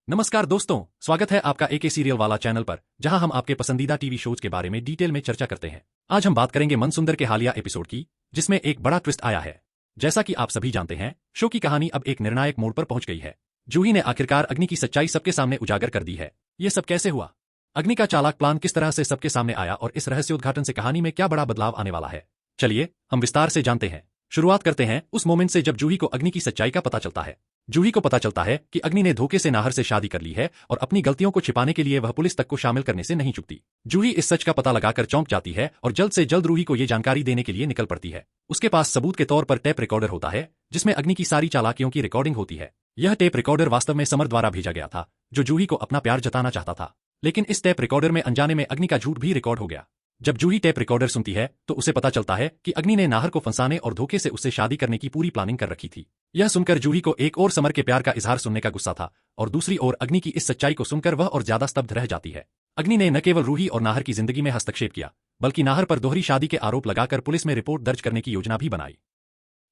नमस्कार दोस्तों, स्वागत है आपका एके सीरियल वाला चैनल पर, जहां हम आपके पसंदीदा टीवी शोज के बारे में डिटेल में चर्चा करते हैं। आज हम बात करेंगे मनसुंदर के हालिया एपिसोड की, जिसमें एक बड़ा ट्विस्ट आया है। जैसा कि आप सभी जानते हैं, शो की कहानी अब एक निर्णायक मोड़ पर पहुंच गई है। जूही ने आखिरकार अग्नि की सच्चाई सबके सामने उजागर कर दी है। ये सब कैसे हुआ? अग्नि का चालाक प्लान किस तरह से सबके सामने आया और इस रहस्योद्घाटन से कहानी में क्या बड़ा बदलाव आने वाला है? चलिए हम विस्तार से जानते हैं। शुरुआत करते हैं उस मोमेंट से जब जूही को अग्नि की सच्चाई का पता चलता है। जूही को पता चलता है कि अग्नि ने धोखे से नाहर से शादी कर ली है और अपनी गलतियों को छिपाने के लिए वह पुलिस तक को शामिल करने से नहीं चुकती। जूही इस सच का पता लगाकर चौंक जाती है और जल्द से जल्द रूही को ये जानकारी देने के लिए निकल पड़ती है। उसके पास सबूत के तौर पर टेप रिकॉर्डर होता है, जिसमें अग्नि की सारी चालाकियों की रिकॉर्डिंग होती है। यह टेप रिकॉर्डर वास्तव में समर द्वारा भेजा गया था, जो जूही को अपना प्यार जताना चाहता था। लेकिन इस टेप रिकॉर्डर में अनजाने में अग्नि का झूठ भी रिकॉर्ड हो गया। जब जूही टेप रिकॉर्डर सुनती है तो उसे पता चलता है कि अग्नि ने नाहर को फंसाने और धोखे से उससे शादी करने की पूरी प्लानिंग कर रखी थी। यह सुनकर जूही को एक और समर के प्यार का इजहार सुनने का गुस्सा था, और दूसरी ओर अग्नि की इस सच्चाई को सुनकर वह और ज्यादा स्तब्ध रह जाती है। अग्नि ने न केवल रूही और नाहर की जिंदगी में हस्तक्षेप किया, बल्कि नाहर पर दोहरी शादी के आरोप लगाकर पुलिस में रिपोर्ट दर्ज करने की योजना भी बनाई।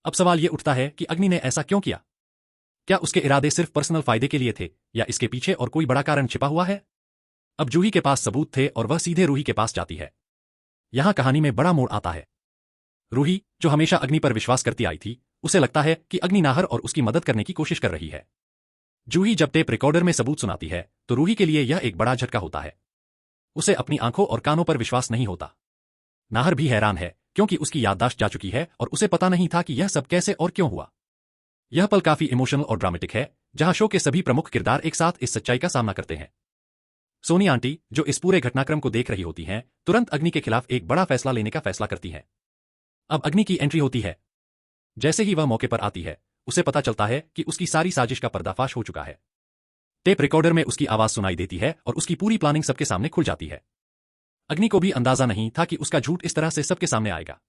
अब सवाल ये उठता है कि अग्नि ने ऐसा क्यों किया? क्या उसके इरादे सिर्फ पर्सनल फायदे के लिए थे, या इसके पीछे और कोई बड़ा कारण छिपा हुआ है? अब जूही के पास सबूत थे और वह सीधे रूही के पास जाती है। यहां कहानी में बड़ा मोड़ आता है। रूही, जो हमेशा अग्नि पर विश्वास करती आई थी, उसे लगता है कि अग्नि नाहर और उसकी मदद करने की कोशिश कर रही है। जूही जब टेप रिकॉर्डर में सबूत सुनाती है तो रूही के लिए यह एक बड़ा झटका होता है। उसे अपनी आंखों और कानों पर विश्वास नहीं होता। नाहर भी हैरान है, क्योंकि उसकी याददाश्त जा चुकी है और उसे पता नहीं था कि यह सब कैसे और क्यों हुआ। यह पल काफी इमोशनल और ड्रामेटिक है, जहां शो के सभी प्रमुख किरदार एक साथ इस सच्चाई का सामना करते हैं। सोनी आंटी, जो इस पूरे घटनाक्रम को देख रही होती हैं, तुरंत अग्नि के खिलाफ एक बड़ा फैसला लेने का फैसला करती हैं। अब अग्नि की एंट्री होती है। जैसे ही वह मौके पर आती है, उसे पता चलता है कि उसकी सारी साजिश का पर्दाफाश हो चुका है। टेप रिकॉर्डर में उसकी आवाज सुनाई देती है और उसकी पूरी प्लानिंग सबके सामने खुल जाती है। अग्नि को भी अंदाजा नहीं था कि उसका झूठ इस तरह से सबके सामने आएगा।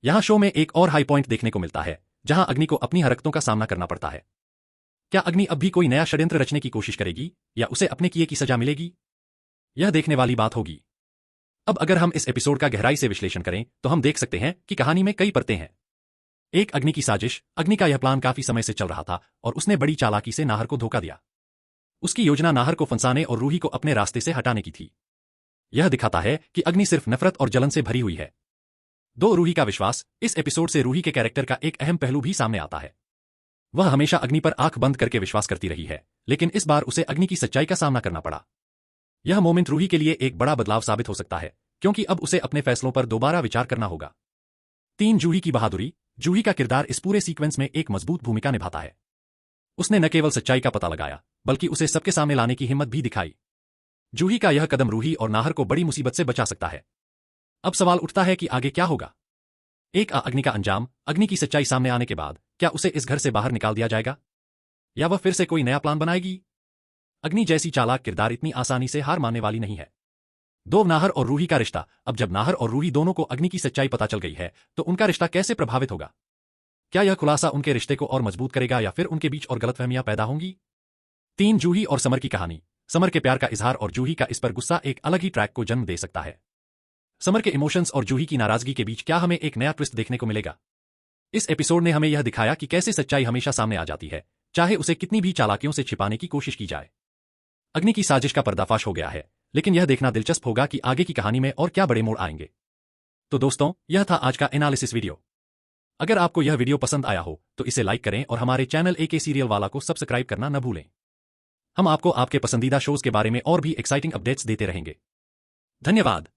यहां शो में एक और हाई पॉइंट देखने को मिलता है, जहां अग्नि को अपनी हरकतों का सामना करना पड़ता है। क्या अग्नि अब भी कोई नया षड्यंत्र रचने की कोशिश करेगी, या उसे अपने किए की सजा मिलेगी? यह देखने वाली बात होगी। अब अगर हम इस एपिसोड का गहराई से विश्लेषण करें तो हम देख सकते हैं कि कहानी में कई परतें हैं। एक, अग्नि की साजिश। अग्नि का यह प्लान काफी समय से चल रहा था और उसने बड़ी चालाकी से नाहर को धोखा दिया। उसकी योजना नाहर को फंसाने और रूही को अपने रास्ते से हटाने की थी। यह दिखाता है कि अग्नि सिर्फ नफरत और जलन से भरी हुई है। दो, रूही का विश्वास। इस एपिसोड से रूही के कैरेक्टर का एक अहम पहलू भी सामने आता है। वह हमेशा अग्नि पर आंख बंद करके विश्वास करती रही है, लेकिन इस बार उसे अग्नि की सच्चाई का सामना करना पड़ा। यह मोमेंट रूही के लिए एक बड़ा बदलाव साबित हो सकता है, क्योंकि अब उसे अपने फैसलों पर दोबारा विचार करना होगा। तीन, जूही की बहादुरी। जूही का किरदार इस पूरे सीक्वेंस में एक मजबूत भूमिका निभाता है। उसने न केवल सच्चाई का पता लगाया, बल्कि उसे सबके सामने लाने की हिम्मत भी दिखाई। जूही का यह कदम रूही और नाहर को बड़ी मुसीबत से बचा सकता है। अब सवाल उठता है कि आगे क्या होगा। एक, अग्नि का अंजाम। अग्नि की सच्चाई सामने आने के बाद क्या उसे इस घर से बाहर निकाल दिया जाएगा, या वह फिर से कोई नया प्लान बनाएगी? अग्नि जैसी चालाक किरदार इतनी आसानी से हार मानने वाली नहीं है। दो, नाहर और रूही का रिश्ता। अब जब नाहर और रूही दोनों को अग्नि की सच्चाई पता चल गई है, तो उनका रिश्ता कैसे प्रभावित होगा? क्या यह खुलासा उनके रिश्ते को और मजबूत करेगा, या फिर उनके बीच और गलतफहमियां पैदा होंगी? तीन, जूही और समर की कहानी। समर के प्यार का इजहार और जूही का इस पर गुस्सा एक अलग ही ट्रैक को जन्म दे सकता है। समर के इमोशंस और जूही की नाराजगी के बीच क्या हमें एक नया ट्विस्ट देखने को मिलेगा? इस एपिसोड ने हमें यह दिखाया कि कैसे सच्चाई हमेशा सामने आ जाती है, चाहे उसे कितनी भी चालाकियों से छिपाने की कोशिश की जाए। अग्नि की साजिश का पर्दाफाश हो गया है, लेकिन यह देखना दिलचस्प होगा कि आगे की कहानी में और क्या बड़े मोड़ आएंगे। तो दोस्तों, यह था आज का एनालिसिस वीडियो। अगर आपको यह वीडियो पसंद आया हो तो इसे लाइक करें और हमारे चैनल एके सीरियल वाला को सब्सक्राइब करना न भूलें। हम आपको आपके पसंदीदा शोज के बारे में और भी एक्साइटिंग अपडेट्स देते रहेंगे। धन्यवाद।